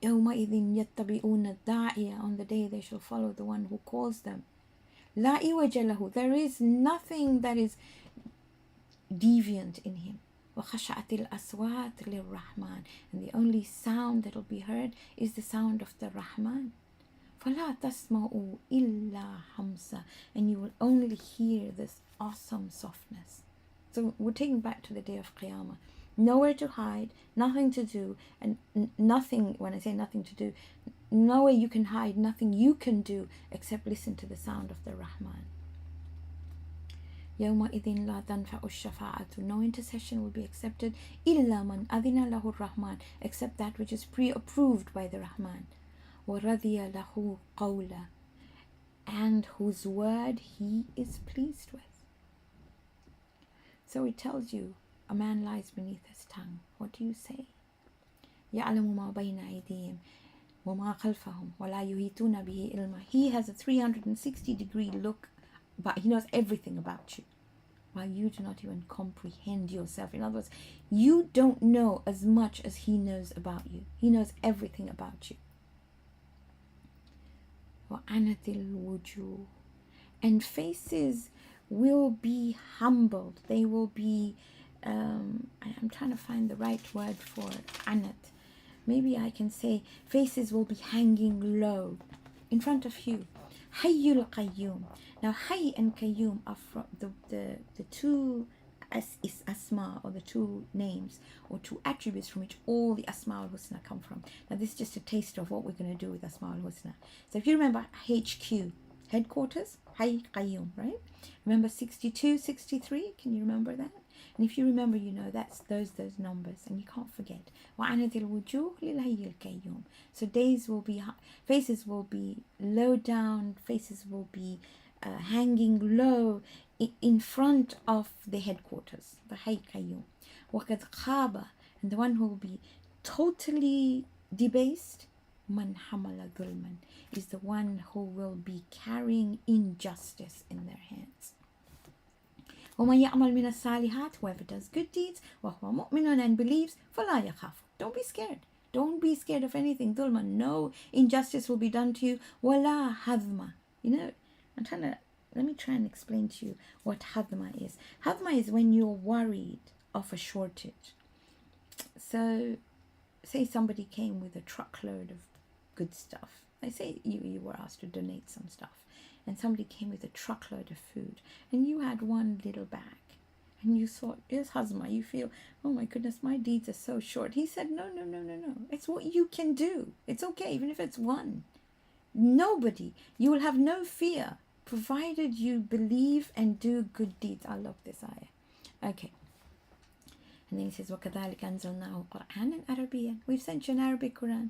يَوْمَئِذٍ يَتَّبِعُونَ الدَّاعِيَ. On the day they shall follow the one who calls them. لَا إِوَجَ لَهُ. There is nothing that is deviant in him. وَخَشَعَتِ الْأَصْوَاتِ لِلرَّحْمَنِ. And the only sound that will be heard is the sound of the Rahman. فَلَا تَسْمَعُوا إِلَّا حَمْسًا. And you will only hear this awesome softness. So we're taking back to the day of Qiyamah. Nowhere to hide, nothing to do, and nothing, when I say nothing to do, nowhere you can hide, nothing you can do except listen to the sound of the Rahman. يَوْمَئِذٍ لَا تَنْفَعُ الشَّفَاعَةُ. No intercession will be accepted إِلَّا مَنْ أَذِنَ لَهُ الرَّحْمَنِ. Except that which is pre-approved by the Rahman. وَرَضِيَ لَهُ قَوْلًا. And whose word he is pleased with. So it tells you, a man lies beneath his tongue. What do you say? يَعْلَمُ مَا بَيْنَ أَيْدِيهِمْ وَمَا خَلْفَهُمْ وَلَا يُحِيطُونَ بِهِ علما. He has a 360-degree look, but he knows everything about you, while you do not even comprehend yourself. In other words, you don't know as much as he knows about you. He knows everything about you. وَعَنَتِ الْوُجُوهِ. And faces will be humbled. They will be, I'm trying to find the right word for anat. Maybe I can say faces will be hanging low in front of you. Hayyul Qayyum. Now, Hayy and Qayyum are from the two asma, or the two names or two attributes from which all the Asma al-Husna come from. Now, this is just a taste of what we're going to do with Asma al-Husna. So if you remember HQ, headquarters, Hayy Qayyum, right? Remember 62, 63? Can you remember that? And if you remember, you know that's those numbers, and you can't forget. وَعَنَتِ الْوُجُوهِ لِلْهَيِّ الْقَيُّومِ. So faces will be low down, faces will be hanging low in front of the headquarters, the Hayy Qayyum. وَقَدْ خَابَ. And the one who will be totally debased, مَنْ حَمَلَ ظُلْمًا, is the one who will be carrying injustice in their hands. وَمَنْ يَعْمَلْ مِنَ الصَّالِحَاتِ. Whoever does good deeds, وَهُوَ مُؤْمِنٌ, and believes, فَلَا يَخَافُ. Don't be scared. Don't be scared of anything. ظُلْمًا. No injustice will be done to you. وَلَا حَذْمًا. You know, let me try and explain to you what hadma is. Hadma is when you're worried of a shortage. So, say somebody came with a truckload of good stuff. I say you were asked to donate some stuff, and somebody came with a truckload of food, and you had one little bag, and you thought, yes, Hazma, you feel, oh my goodness, my deeds are so short. He said, no. It's what you can do. It's okay, even if it's one. Nobody, you will have no fear, provided you believe and do good deeds. I love this ayah. Okay. And then he says, وَكَذَلِكَ أَنزَلْنَاهُ قُرْآنًا عَرَبِيًّا. We've sent you an Arabic Quran.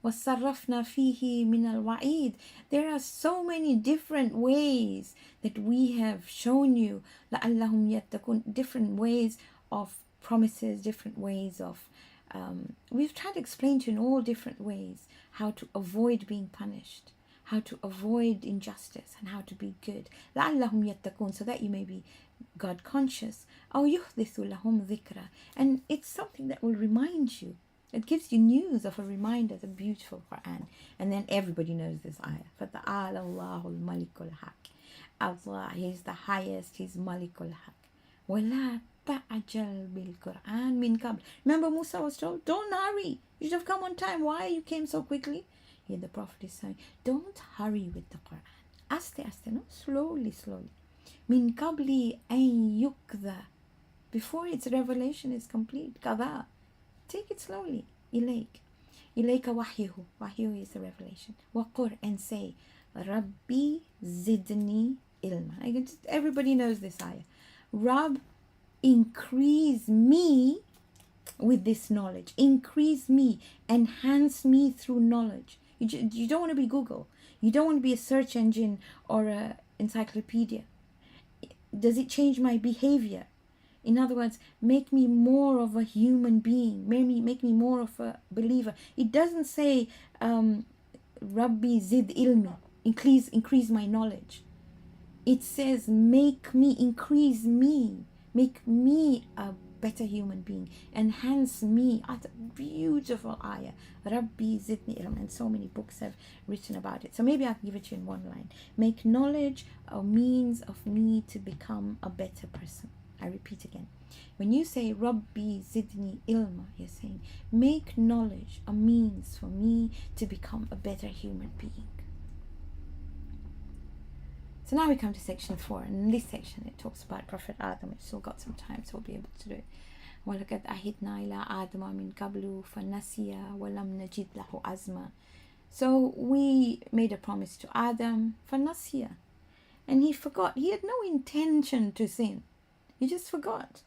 وَصَرَّفْنَا فِيهِ مِنَ الْوَعِيدِ. There are so many different ways that we have shown you, لَعَلَّهُمْ يَتَّقُونَ, different ways of promises, different ways of, we've tried to explain to you in all different ways how to avoid being punished, how to avoid injustice, and how to be good. لَعَلَّهُمْ يَتَّقُونَ, so that you may be God conscious. أَوْ يُحْدِثُ لَهُمْ ذِكْرًا. And it's something that will remind you. It gives you news of a reminder, the beautiful Quran. And then everybody knows this ayah. فَتَعَالَى اللَّهُ الْمَلِكُ الْحَقِّ. Allah, He's the highest, He's Malikul Haq. وَلَا تَعْجَلْ بِالْقُرْآنِ مِنْ قَبْلِ. Remember Musa was told, don't hurry. You should have come on time. Why you came so quickly? Here the Prophet is saying, don't hurry with the Quran. Aste, no? Slowly. Min qabli an yukdha. Before its revelation is complete. Qadha. Take it slowly. Ilayk. إليك وحيه. Wahyu is the revelation. وقر, and say, Rabbi zidni ilma. Everybody knows this ayah. Rabb, increase me with this knowledge. Increase me. Enhance me through knowledge. You don't want to be Google. You don't want to be a search engine or an encyclopedia. Does it change my behavior? In other words, make me more of a human being. Make me more of a believer. It doesn't say, Rabbi zid ilmi, increase my knowledge. It says, increase me. Make me a better human being. Enhance me. That's a beautiful ayah. Rabbi zidni ilm. And so many books have written about it. So maybe I'll give it to you in one line. Make knowledge a means of me to become a better person. I repeat again. When you say Rabbi zidni ilma, you're saying, make knowledge a means for me to become a better human being. So now we come to section 4, and in this section it talks about Prophet Adam. We've still got some time, so we'll be able to do it. وَلَقَدْ أَهِدْنَا إِلَىٰ آدَمَ مِنْ قَبْلُ فَنَسِيَ وَلَمْ نَجِدْ لَهُ عَزْمًا. So we made a promise to Adam, فَنَسِيَ, and he forgot. He had no intention to sin. He just forgot.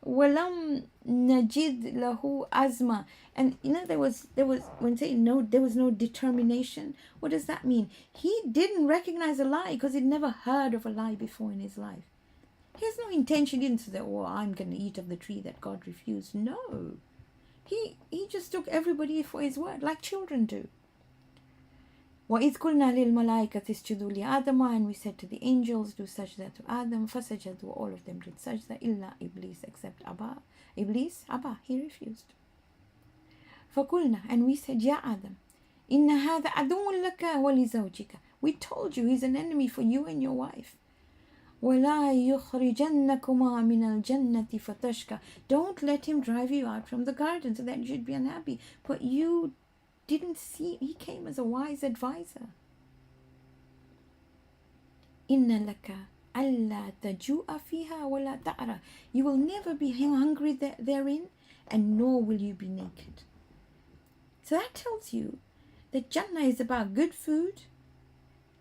وَلَمْ نَجِدْ لَهُ عَزْمًا. And there was when say no, there was no determination. What does that mean? He didn't recognize a lie because he'd never heard of a lie before in his life. He has no intention. He didn't say, oh, I'm going to eat of the tree that God refused. No. He just took everybody for his word, like children do. وَإِذْ قُلْنَا لِلْمَلَائِكَةِ اسْجُدُوا لِآدَمَ, and we said to the angels, do sajda to Adam. فَسَجَدُوا, all of them did sajda, إِلَّا Iblis, except Abba. Iblis, Abba, he refused. فَقُلْنَا, and we said, Ya Adam, إِنَّ هَذَا عَدُوٌّ لَكَ وَلِزَوْجِكَ. We told you he's an enemy for you and your wife. وَلَا يُخْرِجَنَّكُمَا مِنَ الْجَنَّةِ فَتَشْقَى. Don't let him drive you out from the garden so that you should be unhappy. But you didn't see, he came as a wise advisor. إِنَّ لَكَ أَلَّا تَجُوءَ فِيهَا وَلَا تَعْرَى. You will never be hungry therein, and nor will you be naked. So that tells you that Jannah is about good food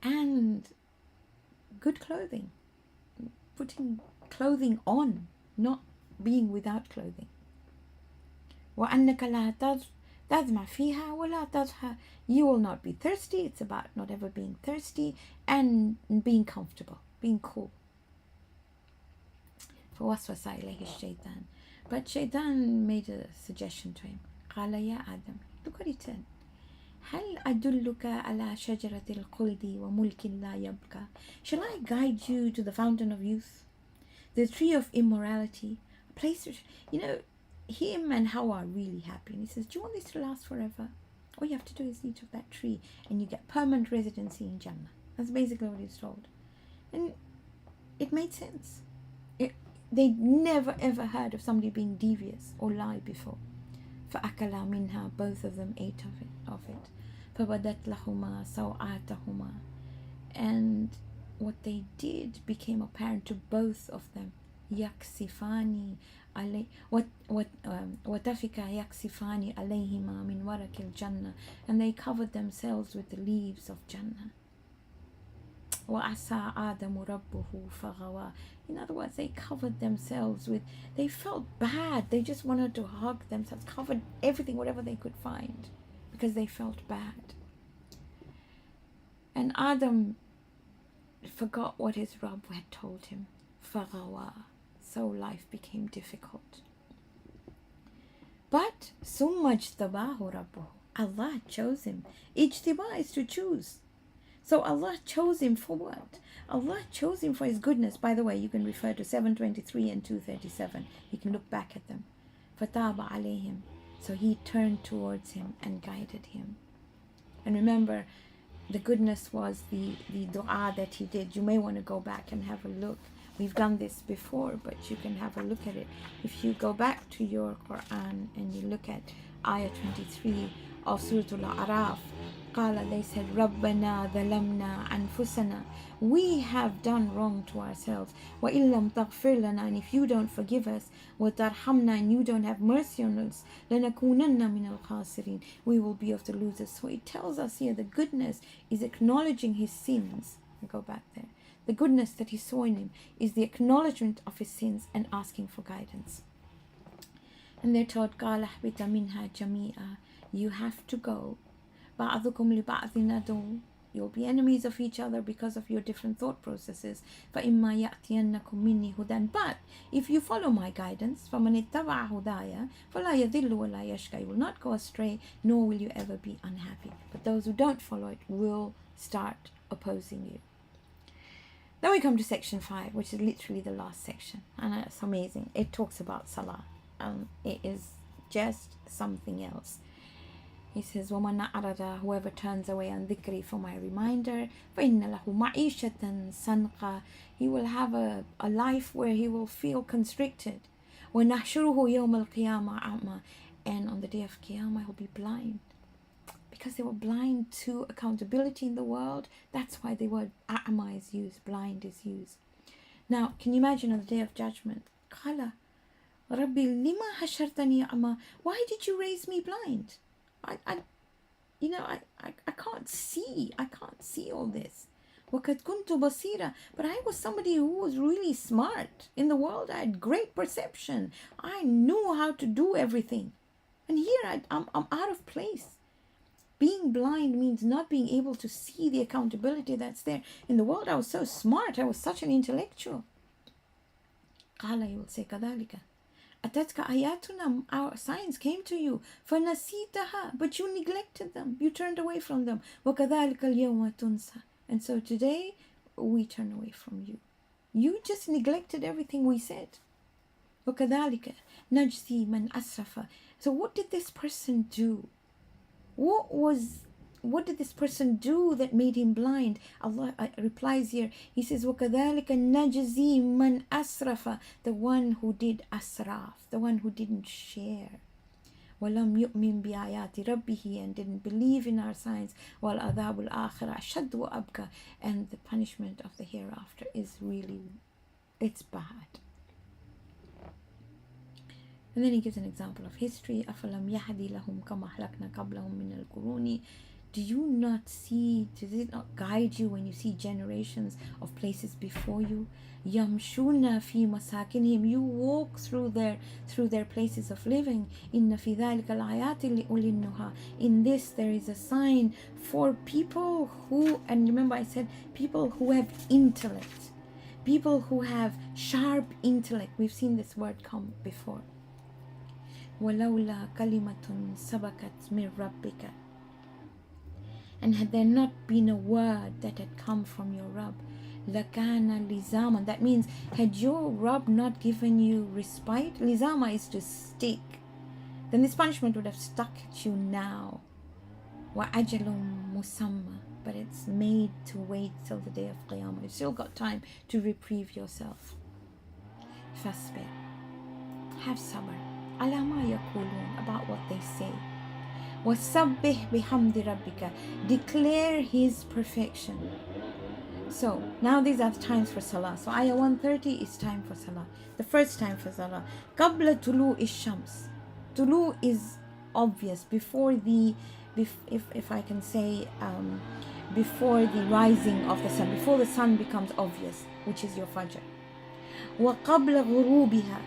and good clothing. Putting clothing on, not being without clothing. وَأَنَّكَ لَا تَظْمَعْ فِيهَا وَلَا تَضْحَى. You will not be thirsty. It's about not ever being thirsty and being comfortable, being cool. فَوَسْوَسَ إِلَيْهِ الشَّيْطَانُ. But Shaitan made a suggestion to him. قَالَ يَا آدَمْ. Look what he said. هل أدلك على شجرة الخلد وملك لا يبلى. Shall I guide you to the fountain of youth, the tree of immorality, a place where, him and Hawa are really happy. And he says, do you want this to last forever? All you have to do is eat of that tree and you get permanent residency in Jannah. That's basically what he's told. And it made sense. They'd never ever heard of somebody being devious or lie before. فَأَكَلَا مِنْهَا, both of them ate of it. فَبَدَتْ لَهُمَا سَوْآتَهُمَا, and what they did became apparent to both of them. يَكْسِفَانِ عَلَيْهِ وَتَفِكَ يَكْسِفَانِ عَلَيْهِمَا مِنْ وَرَكِ الْجَنَّةِ, and they covered themselves with the leaves of Jannah. وَعَسَى آدَمُ رَبُّهُ فَغَوَى. In other words, they covered themselves with, they felt bad. They just wanted to hug themselves, covered everything, whatever they could find, because they felt bad. And Adam forgot what his Rabb had told him. فَغَوَى. So life became difficult. But ثُمَّ اجْتَبَاهُ رَبُّهُ. Allah chose him. Ijtiba is to choose. So Allah chose him for what? Allah chose him for his goodness. By the way, you can refer to 723 and 237. You can look back at them. فَتَابَ عَلَيْهِمْ. So he turned towards him and guided him. And remember, the goodness was the dua that he did. You may want to go back and have a look. We've done this before, but you can have a look at it. If you go back to your Quran and you look at Ayah 23 of Surah Al-A'raf, قال, they said, رَبَّنَا ظَلَمْنَا أَنفُسَنَا, we have done wrong to ourselves. وَإِن لَمْ تَغْفِرْ لَنَا, and if you don't forgive us, وَتَرْحَمْنَا, and you don't have mercy on us, لَنَكُونَنَّ مِنَ الْخَاسِرِينَ, we will be of the losers. So it tells us here the goodness is acknowledging his sins. Go back there. The goodness that he saw in him is the acknowledgement of his sins and asking for guidance. And they're told, قَالَ اهْبِطَ مِنْهَا جَمِيعًا, you have to go. بَعْضُكُمْ لِبَعْضٍ عَدُوٌّ, you'll be enemies of each other because of your different thought processes. فَإِمَّا يَأْتِيَنَّكُم مِّنِّي هُدًى, but if you follow my guidance, فَمَنِ اتَّبَعَ هُدَايَ فَلَا يَضِلُّ وَلَا يَشْقَى, you will not go astray, nor will you ever be unhappy. But those who don't follow it will start opposing you. Then we come to section 5, which is literally the last section, and it's amazing. It talks about salah. It is just something else. He says, وَمَنْ أَعْرَضَ, whoever turns away on dhikri, for my reminder, فَإِنَّ لَهُ مَعِيشَةً سَنْقًا, he will have a life where he will feel constricted. وَنَحْشُرُهُ يَوْمَ الْقِيَامَةِ أَعْمَى, and on the day of Qiyamah he'll be blind. Because they were blind to accountability in the world, that's why the word a'ma is used, blind is used. Now, can you imagine on the day of judgment, قَالَ رَبِّ لِمَا حَشَرْتَنِي أَعْمَى, why did you raise me blind? I can't see. I can't see all this. وَقَدْ كُنْتُ بَصِيرًا, but I was somebody who was really smart. In the world, I had great perception. I knew how to do everything. And here, I'm out of place. Being blind means not being able to see the accountability that's there. In the world, I was so smart. I was such an intellectual. قَالَ, you will say, كَذَلِكَ أَتَتْكَ آيَاتُنَا, our signs came to you, فَنَسِيتَهَا, but you neglected them, you turned away from them. وَكَذَلِكَ الْيَوْمَ تُنْسَى, and so today we turn away from you. You just neglected everything we said. وَكَذَلِكَ نَجْزِي مَنْ أَسْرَفَ, so what did this person do? What did this person do that made him blind? Allah replies here. He says, وَكَذَلِكَ نَجْزِي مَنْ أَسْرَفَ, the one who did asraf, the one who didn't share. وَلَمْ يُؤْمِنْ بِآيَاتِ رَبِّهِ, and didn't believe in our signs. وَالْعَذَابُ الْآخِرَةِ أَشَدُّ وَأَبْقَى, and the punishment of the hereafter is really, it's bad. And then he gives an example of history. أَفَلَمْ يَهْدِ لَهُمْ كَمَا أَهْلَكْنَا قَبْلَهُمْ مِنَ الْقُرُونِ, do you not see, does it not guide you when you see generations of places before you? يَمْشُونَ فِي مَسَاكِنِهِمْ, you walk through their places of living. إِنَّ فِي ذَلِكَ الْآيَاتِ لِأُولِي النُّهَى, in this there is a sign for people who, and remember I said people who have intellect, people who have sharp intellect. We've seen this word come before. وَلَوْلَا كَلِمَةٌ سَبَقَتْ مِنْ رَبِّكَ, and had there not been a word that had come from your Rabb, لَكَانَ لِزَامًا, that means had your Rabb not given you respite, lizama is to stick, then this punishment would have stuck at you now. وَأَجَلٌ مُسَمَّى, but it's made to wait till the day of Qiyamah. You've still got time to reprieve yourself. فَاسْبِرْ, have sabr, عَلَى مَا يَقُولُونَ, about what they say. وَسَبِّحْ بِحَمْدِ رَبِّكَ, declare his perfection. So now these are the times for salah. So ayah 130 is time for salah. The first time for salah, قَبْلَ طُلُوعِ الشَّمْسِ, tulu is obvious, before the, if I can say, before the rising of the sun, before the sun becomes obvious, which is your fajr. وَقَبْلَ غُرُوبِهَا,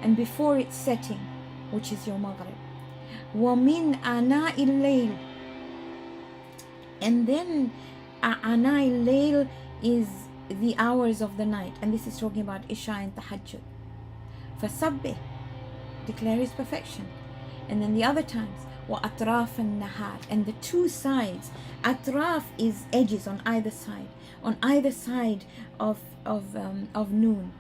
and before its setting, which is your maghrib. وَمِنْ آنَاءِ اللَّيْلِ, and then آنَاءِ اللَّيْلِ is the hours of the night, and this is talking about Isha and Tahajjud. فَسَبِّحْ, declare his perfection. And then the other times, وَأَطْرَافَ النَّهَارِ, and the two sides. Atraf is edges on either side of noon.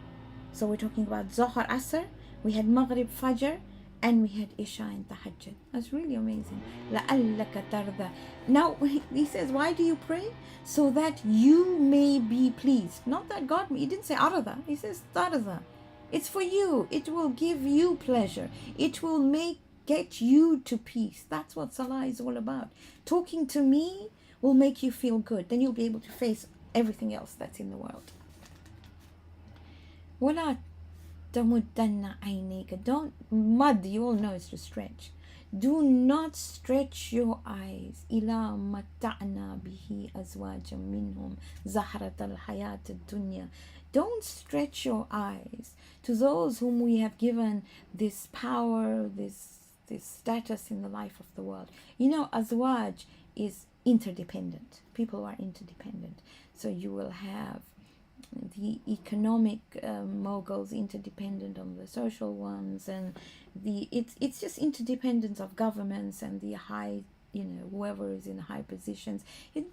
So we're talking about Zohar, Asr, we had Maghrib, Fajr, and we had Isha and Tahajjud. That's really amazing. لَأَلَّكَ تَرْضَى. Now he says, why do you pray? So that you may be pleased. Not that God, he didn't say arada, he says tarda. It's for you. It will give you pleasure. It will make get you to peace. That's what salah is all about. Talking to me will make you feel good. Then you'll be able to face everything else that's in the world. وَلَا تَمُدَّنَّ عَيْنَيْكَ. Don't mud, you all know is to stretch. Do not stretch your eyes. إِلَا مَتَّعْنَا بِهِ أَزْوَاجًا مِّنْهُمْ زَهْرَةَ الْحَيَاةِ الدُّنْيَا. Don't stretch your eyes to those whom we have given this power, this status in the life of the world. You know, azwaj is interdependent. People are interdependent. So you will have the economic moguls interdependent on the social ones, and it's just interdependence of governments and the high, whoever is in high positions.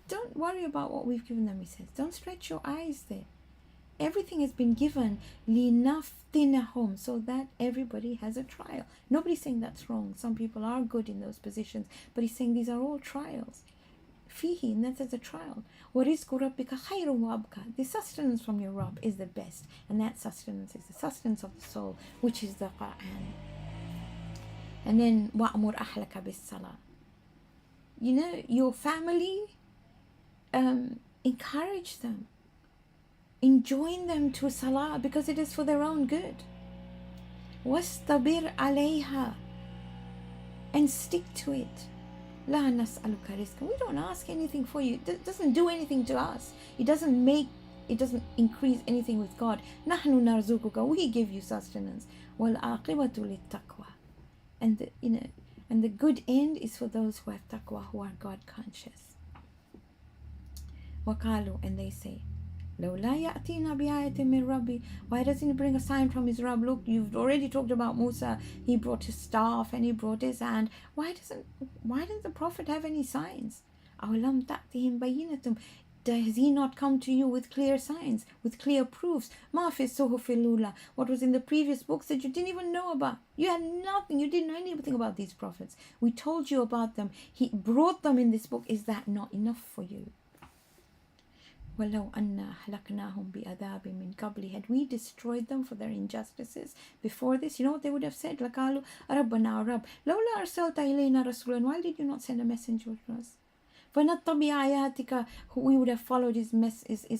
Don't worry about what we've given them, he says. Don't stretch your eyes there. Everything has been given لِنَفْتِنَهُمْ, so that everybody has a trial. Nobody's saying that's wrong. Some people are good in those positions, but he's saying these are all trials. فيه, and that's as a trial. وَرِزْقُ رَبِّكَ خَيْرٌ وَأَبْقَى. The sustenance from your Rabb is the best, and that sustenance is the sustenance of the soul, which is the Quran. And then وَأْمُرْ أَحْلَكَ بِالصَّلَاةِ. Your family, encourage them, enjoin them to salah, because it is for their own good. وَاسْتَبِرْ عَلَيْهَا, and stick to it. La nas'aluka rizqan. We don't ask anything for you. It doesn't do anything to us. It doesn't increase anything with God. Nahnu narzuquka. We give you sustenance. Wal aqibatu littaqwa. And the good end is for those who have taqwa, who are God conscious. Waqalu, and they say, لَوْلَا يَأْتِينَا بِآيَةٍ مِّن رَبِّي. Why doesn't he bring a sign from his Rabb? Look, you've already talked about Musa. He brought his staff and he brought his hand. Why doesn't the Prophet have any signs? أَوْلَمْ تَأْتِهِمْ بَيِّنَةٌ. Does he not come to you with clear signs, with clear proofs? مَا فِي الصُّحُفِ الْأُولَى. What was in the previous books that you didn't even know about? You had nothing. You didn't know anything about these prophets. We told you about them. He brought them in this book. Is that not enough for you? وَلَوْ أَنَّا أَهْلَكْنَاهُمْ بِعَذَابٍ مِّن قَبْلِ. Had we destroyed them for their injustices before this, you know what they would have said? لَقَالُوا رَبَّنَا رَبْ لَوْلَا أَرْسَلْتَ إِلَيْنَا رَسُولًا. Why did you not send a messenger to us? فَنَتَّبِعَ آيَاتِكَ. We would have followed his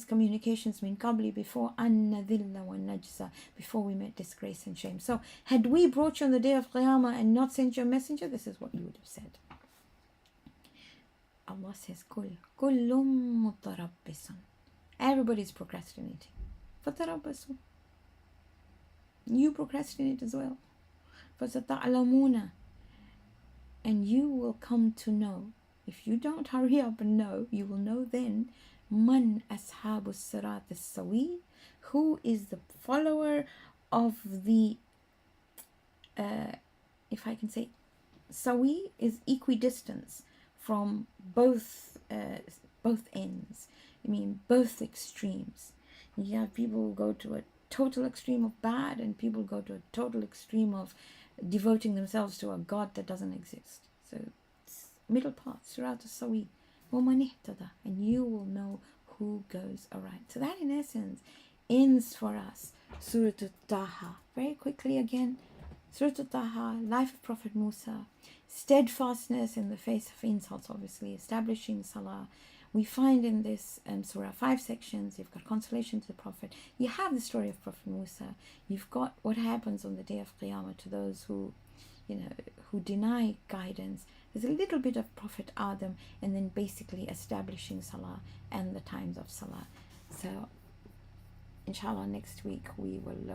communications مِن قَبْلِ, before أَن نَذِلَّ وَنَجْزَى, before we met disgrace and shame. So had we brought you on the day of Qiyamah and not sent you a messenger, this is what you would have said. Allah says, كُلٌّ مُتَرَبِّصٌ. Everybody's procrastinating. فَتَرَبَّصُوا. You procrastinate as well. فَسَتَعْلَمُونَ. And you will come to know. If you don't hurry up and know, you will know then. مَنْ أَصْحَابُ الصِّرَاطِ السَّوِيِّ. Who is the follower of the, if I can say, sawi is equidistance from both ends. I mean, both extremes. You have people who go to a total extreme of bad, and people go to a total extreme of devoting themselves to a God that doesn't exist. So it's middle path, Surat al-Sawi. وَمَنِ اهْتَدَى. And you will know who goes aright. So that in essence ends for us Sura Taahaa. Very quickly again, Sura Taahaa, life of Prophet Musa, steadfastness in the face of insults, obviously, establishing salah. We find in this surah 5 sections. You've got consolation to the Prophet. You have the story of Prophet Musa. You've got what happens on the day of Qiyamah to those who deny guidance. There's a little bit of Prophet Adam, and then basically establishing salah and the times of salah. So inshallah next week we will look